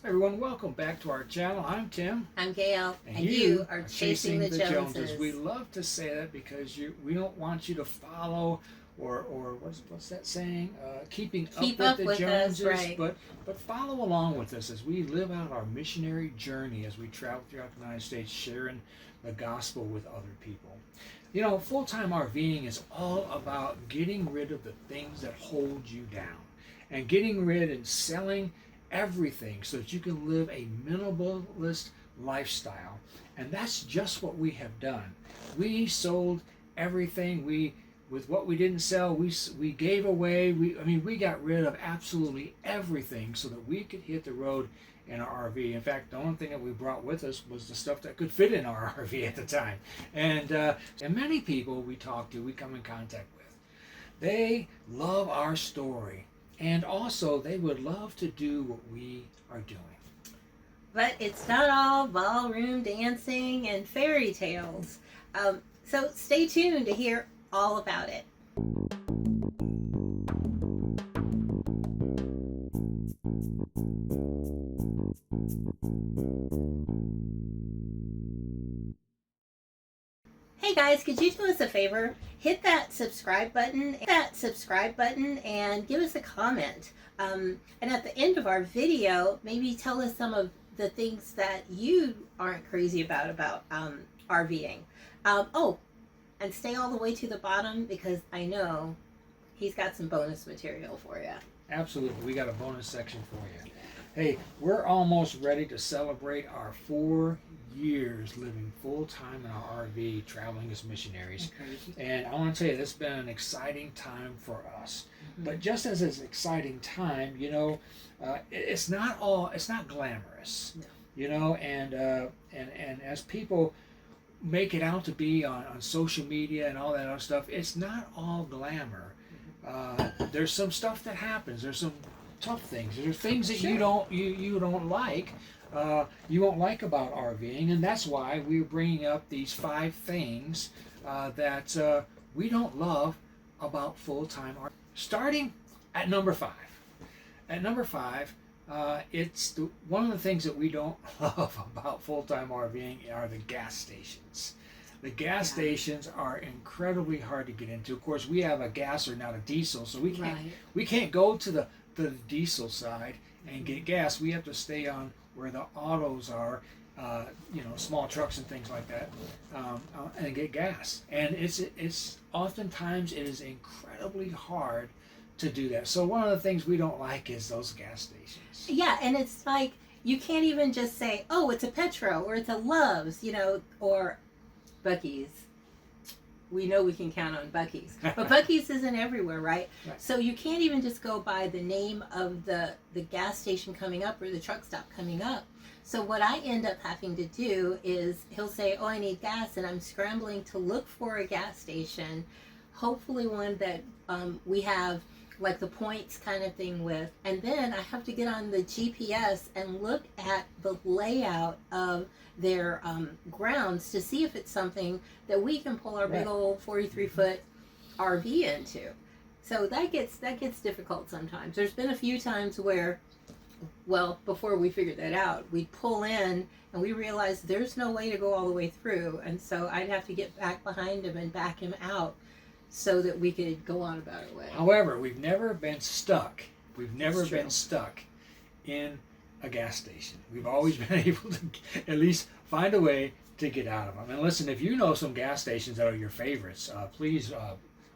Hi everyone, welcome back to our channel. I'm Tim. I'm Gayle, And you are chasing the Joneses. We love to say that because we don't want you to follow or what's that saying? Keep up with the Joneses, us, right. but follow along with us as we live out our missionary journey as we travel throughout the United States, sharing the gospel with other people. You know, full-time RVing is all about getting rid of the things that hold you down and getting rid and selling everything so that you can live a minimalist lifestyle. And that's just what we have done. We sold everything. With what we didn't sell, we gave away. We got rid of absolutely everything so that we could hit the road in our RV. In fact, the only thing that we brought with us was the stuff that could fit in our RV at the time. And many people we come in contact with, they love our story. And also, they would love to do what we are doing. But it's not all ballroom dancing and fairy tales. So stay tuned to hear all about it. Hey guys, could you do us a favor? Hit that subscribe button and give us a comment. And at the end of our video, maybe tell us some of the things that you aren't crazy about RVing. And stay all the way to the bottom because I know he's got some bonus material for you. Absolutely, we got a bonus section for you. Hey, we're almost ready to celebrate our 4 years living full-time in our RV, traveling as missionaries. And I want to tell you, this has been an exciting time for us. Mm-hmm. But just as it's an exciting time, you know, it's not glamorous. No. You know, and as people make it out to be on social media and all that other stuff, it's not all glamour. There's some stuff that happens. There's some tough things. There's things that you don't like. You won't like about RVing, and that's why we're bringing up these 5 things that we don't love about full-time RVing. Starting at number 5. At number 5, one of the things that we don't love about full-time RVing are the gas stations. The gas stations are incredibly hard to get into. Of course, we have a gas or not a diesel, so we can't go to the diesel side and get gas. We have to stay on where the autos are, small trucks and things like that, and get gas. And it's oftentimes it is incredibly hard to do that. So one of the things we don't like is those gas stations. Yeah, and it's like you can't even just say, oh, it's a Petro or it's a Love's, or Buc-ee's. We know we can count on Buc-ee's, but Buc-ee's isn't everywhere, right? So you can't even just go by the name of the gas station coming up or the truck stop coming up. So what I end up having to do is he'll say, oh, I need gas, and I'm scrambling to look for a gas station, hopefully one that we have like the points kind of thing with, and then I have to get on the GPS and look at the layout of their grounds to see if it's something that we can pull our big old 43-foot RV into. So that gets difficult sometimes. There's been a few times where, well, before we figured that out, we'd pull in and we realized there's no way to go all the way through, and so I'd have to get back behind him and back him out so that we could go on about our way. However, we've never been stuck. We've never been stuck in a gas station. We've always been able to at least find a way to get out of them. And listen, if you know some gas stations that are your favorites, please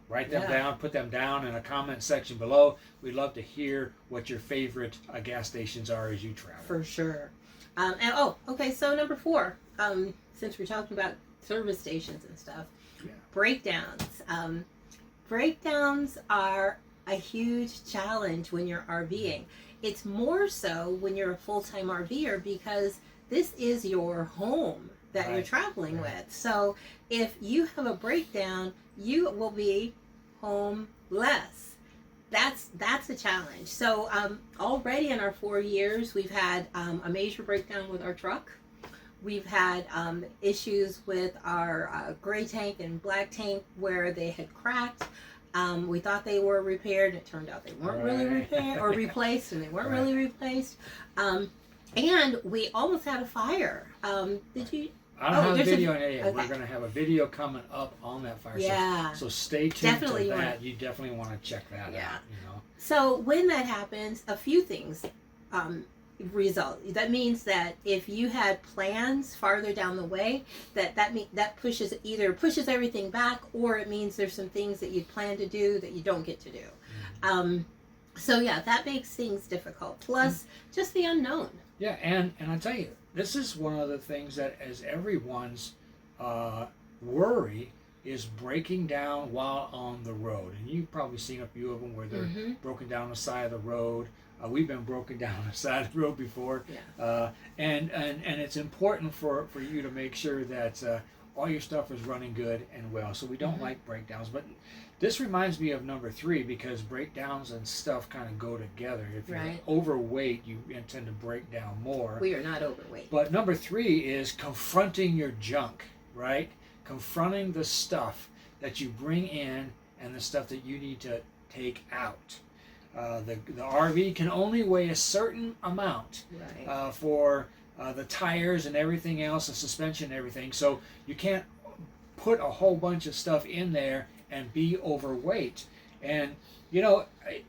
write them down, put them down in a comment section below. We'd love to hear what your favorite gas stations are as you travel. For sure. So number 4, since we're talking about service stations and stuff, breakdowns. Breakdowns are a huge challenge when you're RVing. It's more so when you're a full-time RVer because this is your home that you're traveling with. So if you have a breakdown, you will be homeless. That's a challenge. So already in our 4 years, we've had a major breakdown with our truck. We've had issues with our gray tank and black tank where they had cracked. We thought they were repaired. It turned out they weren't really repaired or replaced, and they weren't really replaced. And we almost had a fire. Did you? I don't have a there's video on it yet. okay. We're going to have a video coming up on that fire. Yeah. So stay tuned Definitely to wanna- that. You definitely want to check that Yeah. out. You know. So when that happens, a few things result. That means that if you had plans farther down the way, that pushes everything back, or it means there's some things that you plan to do that you don't get to do. So yeah, that makes things difficult. Plus, just the unknown. Yeah, and I tell you, this is one of the things that as everyone's worry is breaking down while on the road. And you've probably seen a few of them where they're broken down the side of the road. We've been broken down the side of the road before. Yeah. And it's important for you to make sure that all your stuff is running good and well. So we don't like breakdowns. But this reminds me of number 3, because breakdowns and stuff kind of go together. If you're overweight, you tend to break down more. We are not overweight. But number 3 is confronting your junk, right? Confronting the stuff that you bring in and the stuff that you need to take out. The RV can only weigh a certain amount for the tires and everything else, the suspension and everything. So you can't put a whole bunch of stuff in there and be overweight. And you know,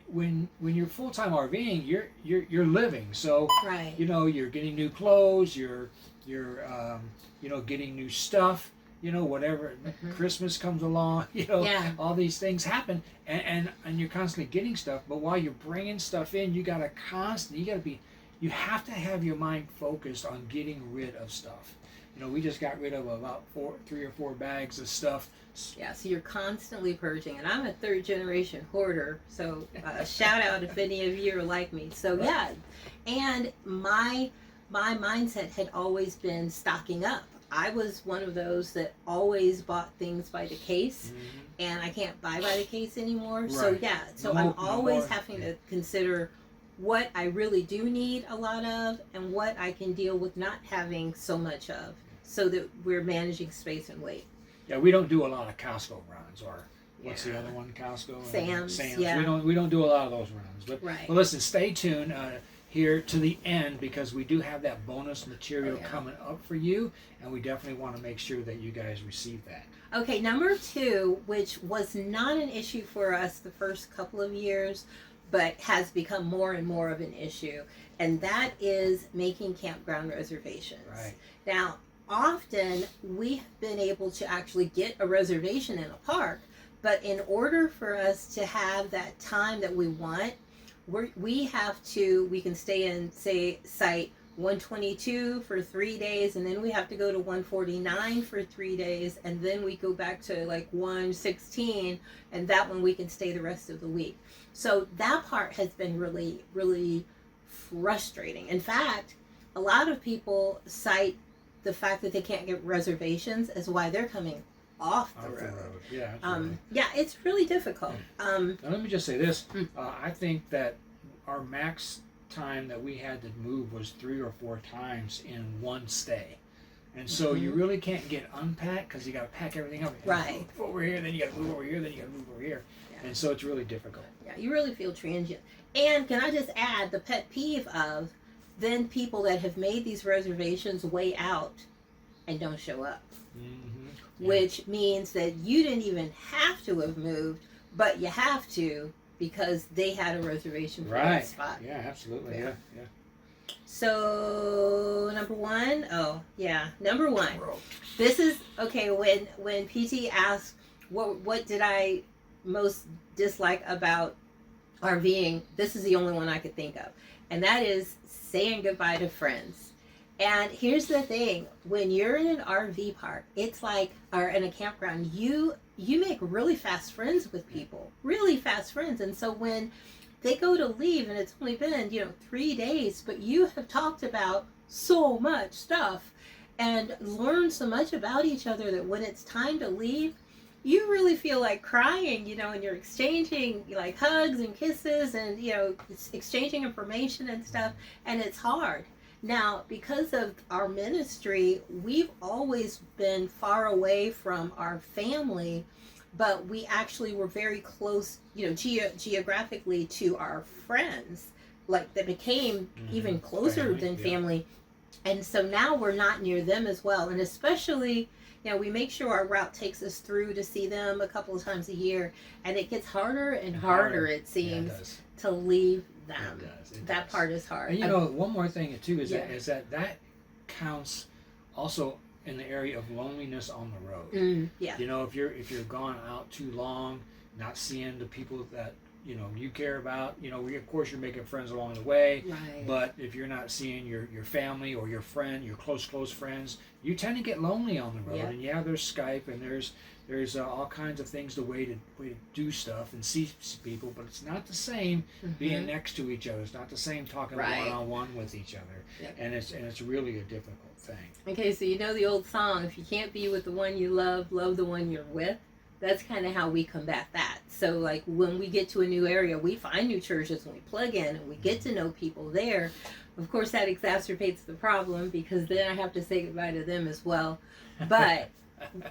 when you're full-time RVing, you're living. So you know, you're getting new clothes, you're you know, getting new stuff. You know, whatever Christmas comes along, you know, all these things happen, and you're constantly getting stuff. But while you're bringing stuff in, you have to have your mind focused on getting rid of stuff. You know, we just got rid of about 3 or 4 bags of stuff. Yeah, so you're constantly purging, and I'm a 3rd-generation hoarder. So shout out if any of you are like me. So yeah, and my mindset had always been stocking up. I was one of those that always bought things by the case, and I can't buy by the case anymore. So yeah, so I'm always having to consider what I really do need a lot of and what I can deal with not having so much of, so that we're managing space and weight. Yeah, we don't do a lot of Costco runs, or what's the other one? Costco? Sam's. Yeah. We don't do a lot of those runs. But well, listen, stay tuned here to the end, because we do have that bonus material coming up for you, and we definitely want to make sure that you guys receive that. Okay, number 2, which was not an issue for us the first couple of years, but has become more and more of an issue, and that is making campground reservations. Right. Now, often we have been able to actually get a reservation in a park, but in order for us to have that time that we want, we can stay in, say, site 122 for 3 days, and then we have to go to 149 for 3 days, and then we go back to like 116, and that one we can stay the rest of the week. So that part has been really, really frustrating. In fact, a lot of people cite the fact that they can't get reservations as why they're coming off the road. Yeah, absolutely. Yeah, it's really difficult. Now let me just say this. I think that our max time that we had to move was 3 or 4 times in one stay. And so you really can't get unpacked, because you got to pack everything up. Right. Move over here, then you got to move over here, then you got to move over here. Yeah. And so it's really difficult. Yeah, you really feel transient. And can I just add the pet peeve of then people that have made these reservations way out and don't show up. Which means that you didn't even have to have moved, but you have to because they had a reservation for that spot. Yeah, absolutely. Yeah. So number 1, number 1. This is okay. When PT asked what did I most dislike about RVing, this is the only one I could think of, and that is saying goodbye to friends. And here's the thing, when you're in an RV park, it's like, or in a campground, you make really fast friends with people, really fast friends. And so when they go to leave, and it's only been, 3 days, but you have talked about so much stuff and learned so much about each other that when it's time to leave, you really feel like crying, and you're exchanging like hugs and kisses and, exchanging information and stuff, and it's hard. Now, because of our ministry, we've always been far away from our family, but we actually were very close, geographically to our friends. like that became even closer than family. And so now we're not near them as well. And especially, we make sure our route takes us through to see them a couple of times a year. And it gets harder and harder, it seems, to leave them. That part is hard. And one more thing too is that counts also in the area of loneliness on the road. If you're gone out too long, not seeing the people that you care about, of course you're making friends along the way, but if you're not seeing your family or your friend, your close friends, you tend to get lonely on the road. And there's Skype and there's all kinds of things, the way to do stuff and see people, but it's not the same being next to each other. It's not the same talking one-on-one with each other, and it's really a difficult thing. Okay, so the old song, if you can't be with the one you love the one you're with. That's kind of how we combat that. So like when we get to a new area, we find new churches and we plug in and we get to know people there. Of course, that exacerbates the problem because then I have to say goodbye to them as well. But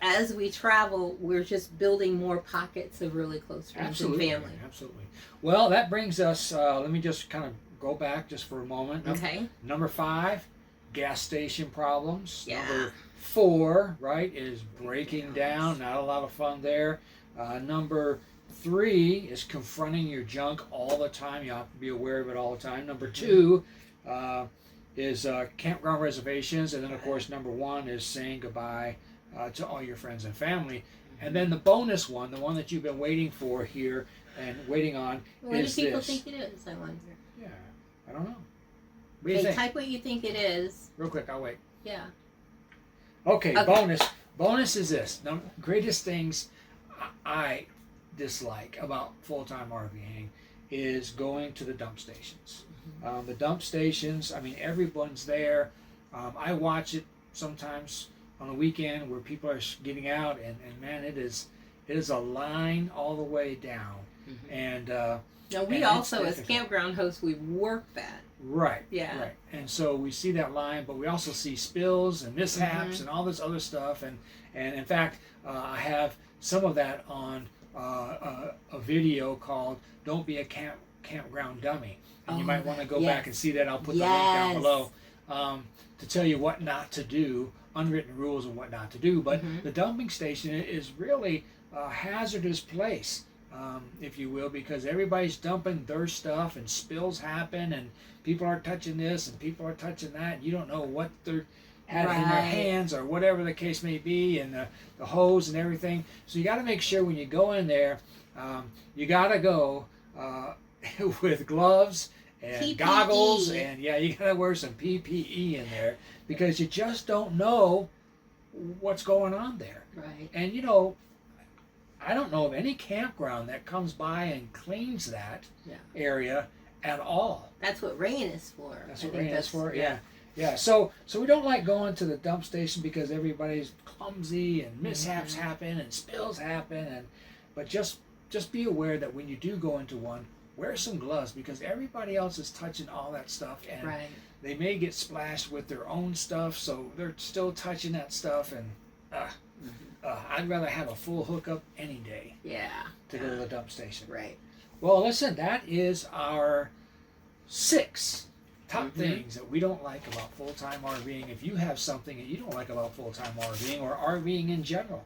as we travel, we're just building more pockets of really close friends and family. Absolutely. Well, that brings us, let me just kind of go back just for a moment. Okay. Number 5, gas station problems. Number 4, is breaking down. Not a lot of fun there. Number 3 is confronting your junk all the time. You have to be aware of it all the time. Number 2 is campground reservations. And then, of course, number 1 is saying goodbye to all your friends and family. And then the bonus one, the one that you've been waiting for here and waiting on, what is do people this. think it is, I wonder? Yeah, I don't know. What do you think? Type what you think it is. Real quick, I'll wait. Yeah. Okay. Bonus is this. Now, greatest things I dislike about full-time RVing is going to the dump stations. The dump stations, everyone's there. I watch it sometimes on a weekend where people are getting out, and man, it is a line all the way down. And now we also, as campground hosts, we work that. Right. And so we see that line, but we also see spills and mishaps and all this other stuff. And in fact, I have some of that on a video called "Don't Be a Campground Dummy," and you might want to go back and see that. I'll put the link down below to tell you what not to do, unwritten rules of what not to do. But the dumping station is really a hazardous place. If you will, because everybody's dumping their stuff and spills happen and people are touching this and people are touching that. And you don't know what they're having in their hands or whatever the case may be, and the hose and everything. So you got to make sure when you go in there, you got to go with gloves and PPE. Goggles, and you got to wear some PPE in there because you just don't know what's going on there. Right. And I don't know of any campground that comes by and cleans that area at all. That's what rain is for. That's what rain is for. Yeah. So we don't like going to the dump station because everybody's clumsy and mishaps happen and spills happen. But just be aware that when you do go into one, wear some gloves because everybody else is touching all that stuff, and they may get splashed with their own stuff, so they're still touching that stuff, and I'd rather have a full hookup any day. To go to the dump station. Right. Well, listen, that is our 6 top things that we don't like about full-time RVing. If you have something that you don't like about full-time RVing or RVing in general,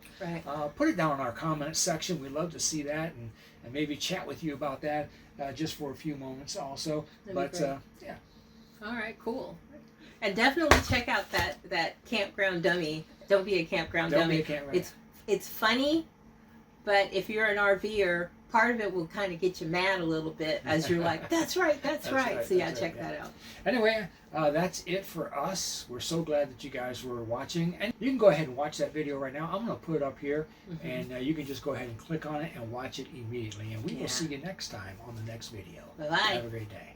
put it down in our comment section. We'd love to see that and maybe chat with you about that just for a few moments also. All right, cool. And definitely check out that campground dummy. Don't be a campground dummy. It's funny, but if you're an RVer, part of it will kind of get you mad a little bit as you're like, that's right. So check that out. Anyway, that's it for us. We're so glad that you guys were watching. And you can go ahead and watch that video right now. I'm going to put it up here, and you can just go ahead and click on it and watch it immediately. And we will see you next time on the next video. Bye-bye. Have a great day.